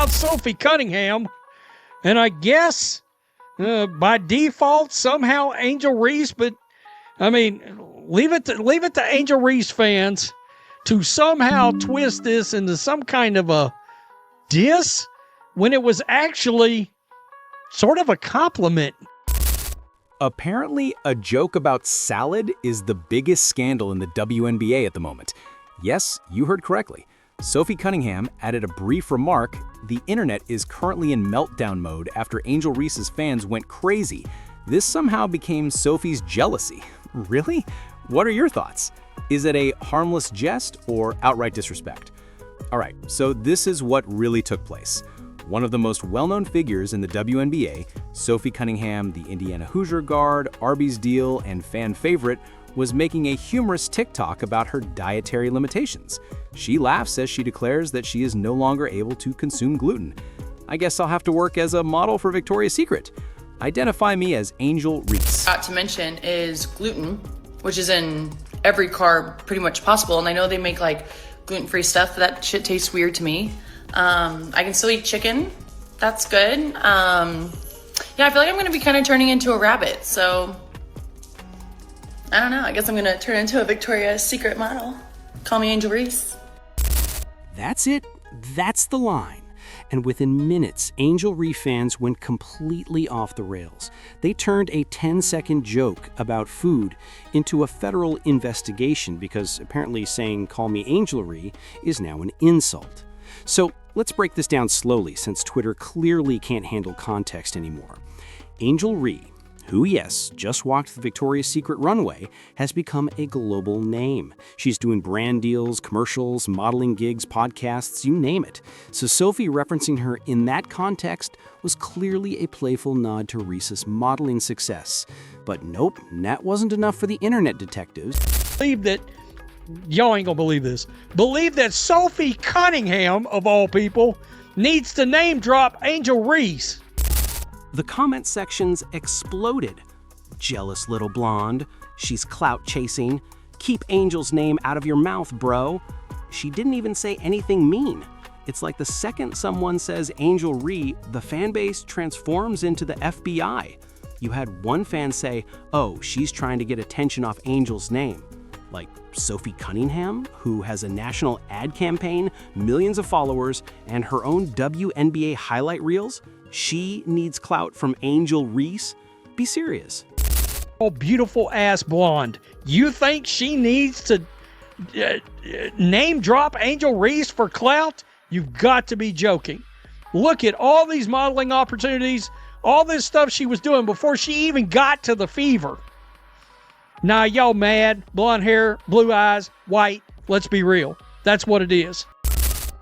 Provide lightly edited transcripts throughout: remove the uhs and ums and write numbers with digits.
about Sophie Cunningham, and I guess by default somehow Angel Reese. But I mean, leave it to Angel Reese fans to somehow twist this into some kind of a diss when it was actually sort of a compliment. Apparently, a joke about salad is the biggest scandal in the WNBA at the moment. Yes, you heard correctly. Sophie Cunningham added a brief remark: the internet is currently in meltdown mode after Angel Reese's fans went crazy. This somehow became Sophie's jealousy. Really? What are your thoughts? Is it a harmless jest or outright disrespect? All right, so this is what really took place. One of the most well-known figures in the WNBA, Sophie Cunningham, the Indiana Hoosier guard, Arby's deal, and fan favorite, was making a humorous TikTok about her dietary limitations. She laughs as she declares that she is no longer able to consume gluten. I guess I'll have to work as a model for Victoria's Secret. Identify me as Angel Reese. Not to mention is gluten, which is in every carb pretty much possible. And I know they make like gluten-free stuff, but that shit tastes weird to me. I can still eat chicken. That's good. Yeah, I feel like I'm gonna be kind of turning into a rabbit. So I don't know. I guess I'm gonna turn into a Victoria's Secret model. Call me Angel Reese. That's it. That's the line. And within minutes, Angel Reese fans went completely off the rails. They turned a 10-second joke about food into a federal investigation because apparently saying "call me Angel Reese" is now an insult. So let's break this down slowly since Twitter clearly can't handle context anymore. Angel Reese, who, yes, just walked the Victoria's Secret runway, has become a global name. She's doing brand deals, commercials, modeling gigs, podcasts, you name it. So Sophie referencing her in that context was clearly a playful nod to Reese's modeling success. But nope, that wasn't enough for the internet detectives. Believe that, y'all ain't gonna believe this, believe that Sophie Cunningham, of all people, needs to name drop Angel Reese. The comment sections exploded. Jealous little blonde. She's clout chasing. Keep Angel's name out of your mouth, bro. She didn't even say anything mean. It's like the second someone says Angel Reese, the fan base transforms into the FBI. You had one fan say, oh, she's trying to get attention off Angel's name. Like Sophie Cunningham, who has a national ad campaign, millions of followers, and her own WNBA highlight reels. She needs clout from Angel Reese? Be serious. Oh, beautiful ass blonde. You think she needs to name drop Angel Reese for clout? You've got to be joking. Look at all these modeling opportunities, all this stuff she was doing before she even got to the fever. Nah, y'all mad. Blonde hair, blue eyes, white. Let's be real. That's what it is.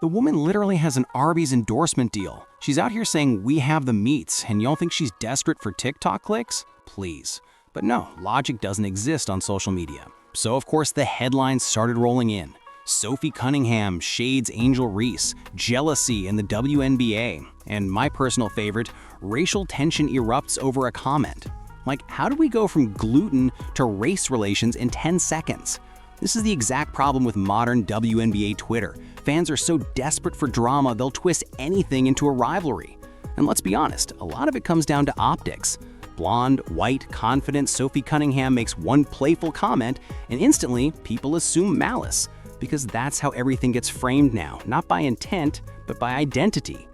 The woman literally has an Arby's endorsement deal. She's out here saying we have the meats, and y'all think she's desperate for TikTok clicks? Please. But no, logic doesn't exist on social media. So of course the headlines started rolling in. Sophie Cunningham shades Angel Reese, jealousy in the WNBA, and my personal favorite, racial tension erupts over a comment. Like, how do we go from gluten to race relations in 10 seconds? This is the exact problem with modern WNBA Twitter. Fans are so desperate for drama, they'll twist anything into a rivalry. And let's be honest, a lot of it comes down to optics. Blonde, white, confident Sophie Cunningham makes one playful comment, and instantly people assume malice. Because that's how everything gets framed now, not by intent, but by identity.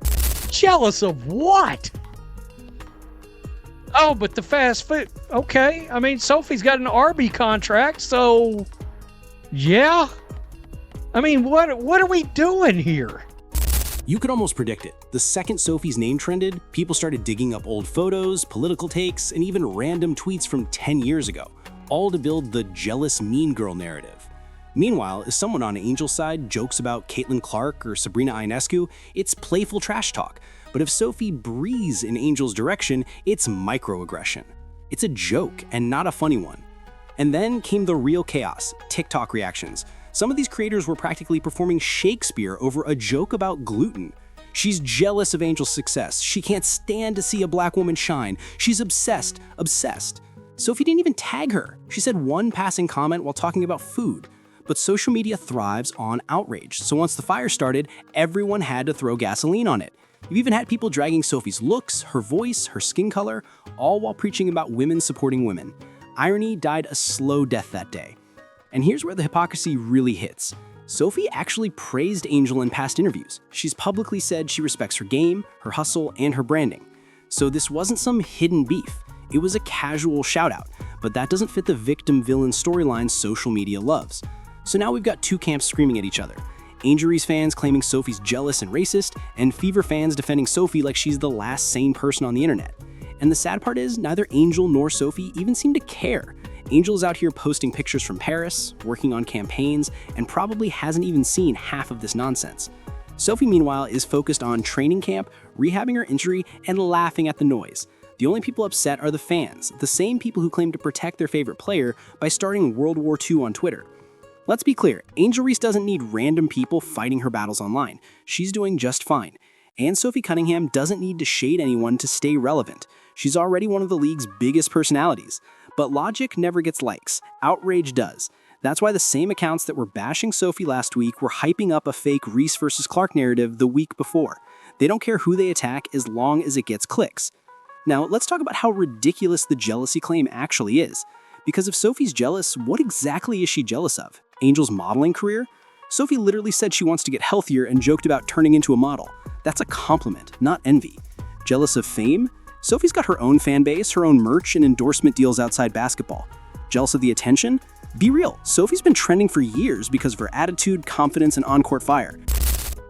Jealous of what? Oh, but the fast food. Okay, I mean, Sophie's got an Arby contract, so yeah. I mean, what are we doing here? You could almost predict it. The second Sophie's name trended, people started digging up old photos, political takes, and even random tweets from 10 years ago, all to build the jealous mean girl narrative. Meanwhile, as someone on Angel's side jokes about Caitlin Clark or Sabrina Ionescu, it's playful trash talk. But if Sophie breathes in Angel's direction, it's microaggression. It's a joke and not a funny one. And then came the real chaos, TikTok reactions. Some of these creators were practically performing Shakespeare over a joke about gluten. She's jealous of Angel's success. She can't stand to see a black woman shine. She's obsessed. Sophie didn't even tag her. She said one passing comment while talking about food. But social media thrives on outrage, so once the fire started, everyone had to throw gasoline on it. You even had people dragging Sophie's looks, her voice, her skin color, all while preaching about women supporting women. Irony died a slow death that day. And here's where the hypocrisy really hits. Sophie actually praised Angel in past interviews. She's publicly said she respects her game, her hustle, and her branding. So this wasn't some hidden beef. It was a casual shout-out, but that doesn't fit the victim-villain storyline social media loves. So now we've got two camps screaming at each other. Angel Reese fans claiming Sophie's jealous and racist, and Fever fans defending Sophie like she's the last sane person on the internet. And the sad part is, neither Angel nor Sophie even seem to care. Angel's out here posting pictures from Paris, working on campaigns, and probably hasn't even seen half of this nonsense. Sophie, meanwhile, is focused on training camp, rehabbing her injury, and laughing at the noise. The only people upset are the fans, the same people who claim to protect their favorite player by starting World War II on Twitter. Let's be clear, Angel Reese doesn't need random people fighting her battles online. She's doing just fine. And Sophie Cunningham doesn't need to shade anyone to stay relevant. She's already one of the league's biggest personalities. But logic never gets likes, outrage does. That's why the same accounts that were bashing Sophie last week were hyping up a fake Reese versus Clark narrative the week before. They don't care who they attack as long as it gets clicks. Now, let's talk about how ridiculous the jealousy claim actually is. Because if Sophie's jealous, what exactly is she jealous of? Angel's modeling career? Sophie literally said she wants to get healthier and joked about turning into a model. That's a compliment, not envy. Jealous of fame? Sophie's got her own fan base, her own merch, and endorsement deals outside basketball. Jealous of the attention? Be real, Sophie's been trending for years because of her attitude, confidence, and on-court fire.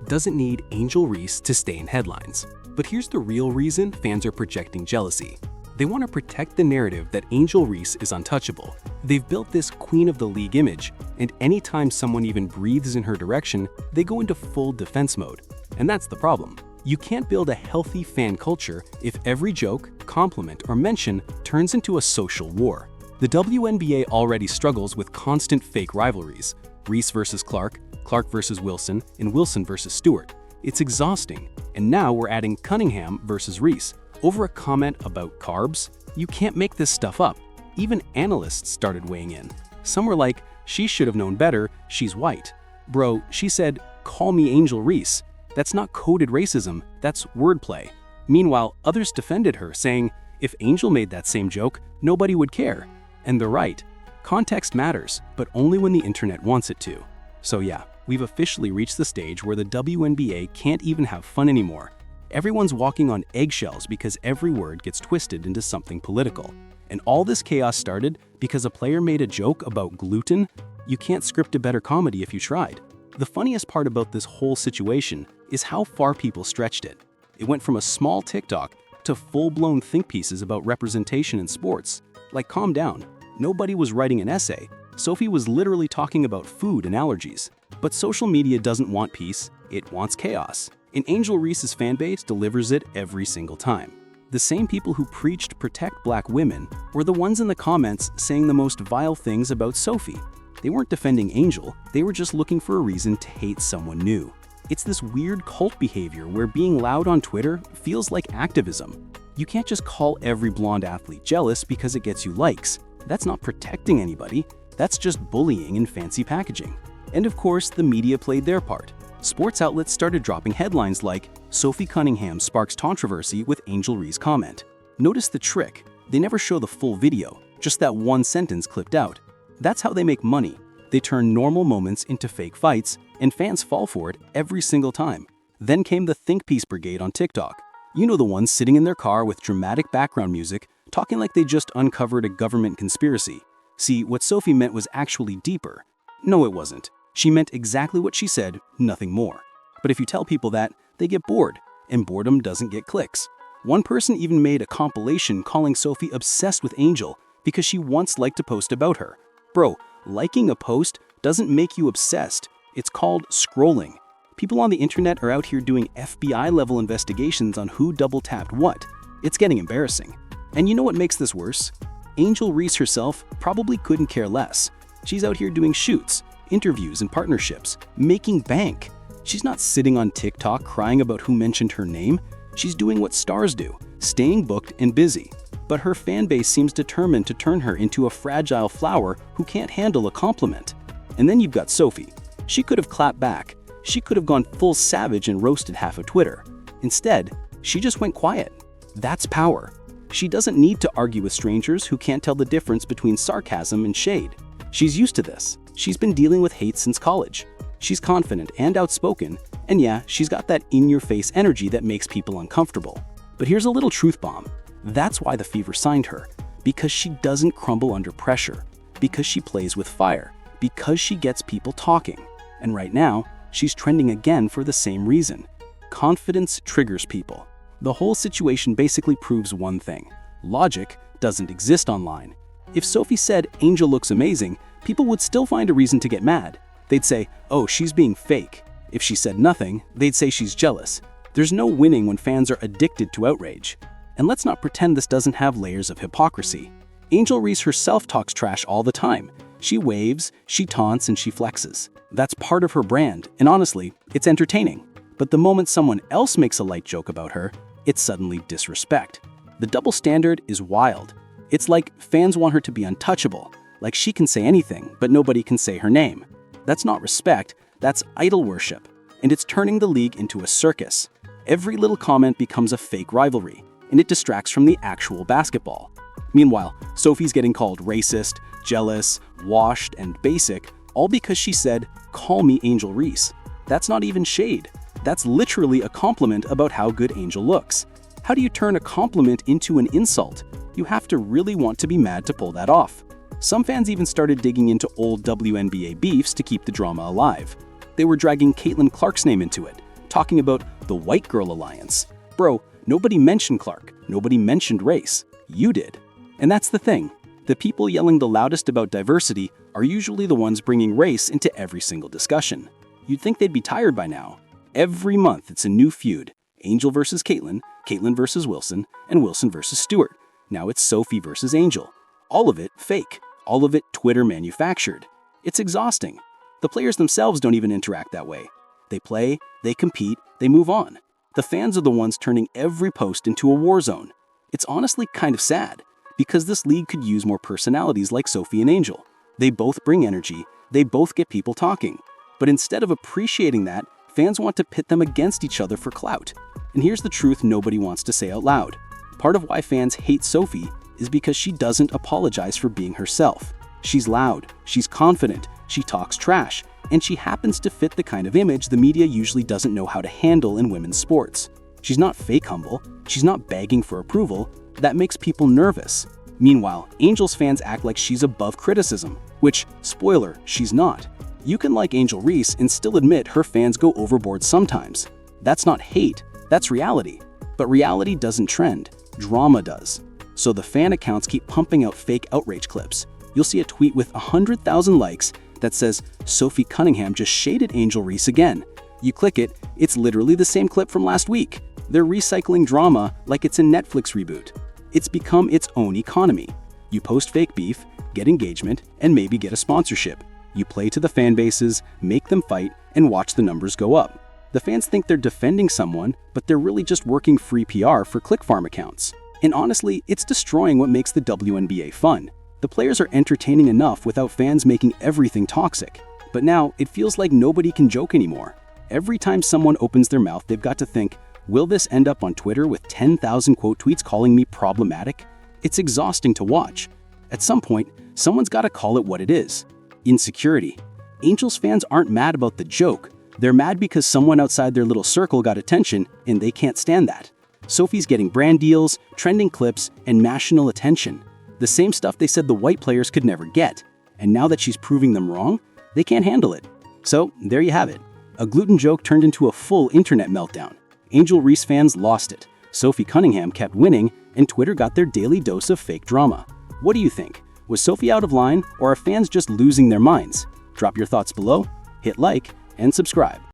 Doesn't need Angel Reese to stay in headlines. But here's the real reason fans are projecting jealousy. They want to protect the narrative that Angel Reese is untouchable. They've built this queen of the league image, and anytime someone even breathes in her direction, they go into full defense mode. And that's the problem. You can't build a healthy fan culture if every joke, compliment, or mention turns into a social war. The WNBA already struggles with constant fake rivalries. Reese versus Clark, Clark versus Wilson, and Wilson versus Stewart. It's exhausting. And now we're adding Cunningham versus Reese. Over a comment about carbs? You can't make this stuff up. Even analysts started weighing in. Some were like, she should have known better, she's white. Bro, she said, call me Angel Reese. That's not coded racism, that's wordplay. Meanwhile, others defended her, saying, if Angel made that same joke, nobody would care. And they're right. Context matters, but only when the internet wants it to. So yeah, we've officially reached the stage where the WNBA can't even have fun anymore. Everyone's walking on eggshells because every word gets twisted into something political. And all this chaos started because a player made a joke about gluten. You can't script a better comedy if you tried. The funniest part about this whole situation is how far people stretched it. It went from a small TikTok to full-blown think pieces about representation in sports. Like, calm down. Nobody was writing an essay. Sophie was literally talking about food and allergies. But social media doesn't want peace, it wants chaos. And Angel Reese's fanbase delivers it every single time. The same people who preached protect black women were the ones in the comments saying the most vile things about Sophie. They weren't defending Angel, they were just looking for a reason to hate someone new. It's this weird cult behavior where being loud on Twitter feels like activism. You can't just call every blonde athlete jealous because it gets you likes. That's not protecting anybody, that's just bullying in fancy packaging. And of course, the media played their part. Sports outlets started dropping headlines like, Sophie Cunningham sparks controversy with Angel Reese comment. Notice the trick, they never show the full video, just that one sentence clipped out. That's how they make money. They turn normal moments into fake fights, and fans fall for it every single time. Then came the think piece brigade on TikTok. You know, the ones sitting in their car with dramatic background music, talking like they just uncovered a government conspiracy. See, what Sophie meant was actually deeper. No, it wasn't. She meant exactly what she said, nothing more. But if you tell people that, they get bored, and boredom doesn't get clicks. One person even made a compilation calling Sophie obsessed with Angel because she once liked to post about her. Bro, liking a post doesn't make you obsessed. It's called scrolling. People on the internet are out here doing FBI-level investigations on who double-tapped what. It's getting embarrassing. And you know what makes this worse? Angel Reese herself probably couldn't care less. She's out here doing shoots, interviews, and partnerships, making bank. She's not sitting on TikTok crying about who mentioned her name. She's doing what stars do, staying booked and busy. But her fan base seems determined to turn her into a fragile flower who can't handle a compliment. And then you've got Sophie. She could have clapped back. She could have gone full savage and roasted half of Twitter. Instead, she just went quiet. That's power. She doesn't need to argue with strangers who can't tell the difference between sarcasm and shade. She's used to this. She's been dealing with hate since college. She's confident and outspoken, and yeah, she's got that in-your-face energy that makes people uncomfortable. But here's a little truth bomb. That's why the Fever signed her. Because she doesn't crumble under pressure. Because she plays with fire. Because she gets people talking. And right now, she's trending again for the same reason. Confidence triggers people. The whole situation basically proves one thing. Logic doesn't exist online. If Sophie said Angel looks amazing, people would still find a reason to get mad. They'd say, oh, she's being fake. If she said nothing, they'd say she's jealous. There's no winning when fans are addicted to outrage. And let's not pretend this doesn't have layers of hypocrisy. Angel Reese herself talks trash all the time. She waves, she taunts, and she flexes. That's part of her brand, and honestly, it's entertaining. But the moment someone else makes a light joke about her, it's suddenly disrespect. The double standard is wild. It's like fans want her to be untouchable, like she can say anything, but nobody can say her name. That's not respect, that's idol worship. And it's turning the league into a circus. Every little comment becomes a fake rivalry, and it distracts from the actual basketball. Meanwhile, Sophie's getting called racist, jealous, washed, and basic, all because she said, "Call me Angel Reese." That's not even shade. That's literally a compliment about how good Angel looks. How do you turn a compliment into an insult? You have to really want to be mad to pull that off. Some fans even started digging into old WNBA beefs to keep the drama alive. They were dragging Caitlin Clark's name into it, talking about the White Girl Alliance. Bro, nobody mentioned Clark. Nobody mentioned race. You did. And that's the thing. The people yelling the loudest about diversity are usually the ones bringing race into every single discussion. You'd think they'd be tired by now. Every month it's a new feud. Angel versus Caitlin, Caitlin versus Wilson, and Wilson versus Stewart. Now it's Sophie versus Angel. All of it fake. All of it Twitter manufactured. It's exhausting. The players themselves don't even interact that way. They play, they compete, they move on. The fans are the ones turning every post into a war zone. It's honestly kind of sad, because this league could use more personalities like Sophie and Angel. They both bring energy, they both get people talking. But instead of appreciating that, fans want to pit them against each other for clout. And here's the truth nobody wants to say out loud. Part of why fans hate Sophie is because she doesn't apologize for being herself. She's loud, she's confident, she talks trash, and she happens to fit the kind of image the media usually doesn't know how to handle in women's sports. She's not fake humble, she's not begging for approval. That makes people nervous. Meanwhile, Angel's fans act like she's above criticism, which, spoiler, she's not. You can like Angel Reese and still admit her fans go overboard sometimes. That's not hate, that's reality. But reality doesn't trend, drama does. So the fan accounts keep pumping out fake outrage clips. You'll see a tweet with 100,000 likes that says, "Sophie Cunningham just shaded Angel Reese again." You click it, it's literally the same clip from last week. They're recycling drama like it's a Netflix reboot. It's become its own economy. You post fake beef, get engagement, and maybe get a sponsorship. You play to the fan bases, make them fight, and watch the numbers go up. The fans think they're defending someone, but they're really just working free PR for click-farm accounts. And honestly, it's destroying what makes the WNBA fun. The players are entertaining enough without fans making everything toxic. But now, it feels like nobody can joke anymore. Every time someone opens their mouth, they've got to think, will this end up on Twitter with 10,000 quote tweets calling me problematic? It's exhausting to watch. At some point, someone's got to call it what it is. Insecurity. Angels fans aren't mad about the joke. They're mad because someone outside their little circle got attention, and they can't stand that. Sophie's getting brand deals, trending clips, and national attention. The same stuff they said the white players could never get. And now that she's proving them wrong, they can't handle it. So, there you have it. A gluten joke turned into a full internet meltdown. Angel Reese fans lost it. Sophie Cunningham kept winning, and Twitter got their daily dose of fake drama. What do you think? Was Sophie out of line, or are fans just losing their minds? Drop your thoughts below, hit like, and subscribe.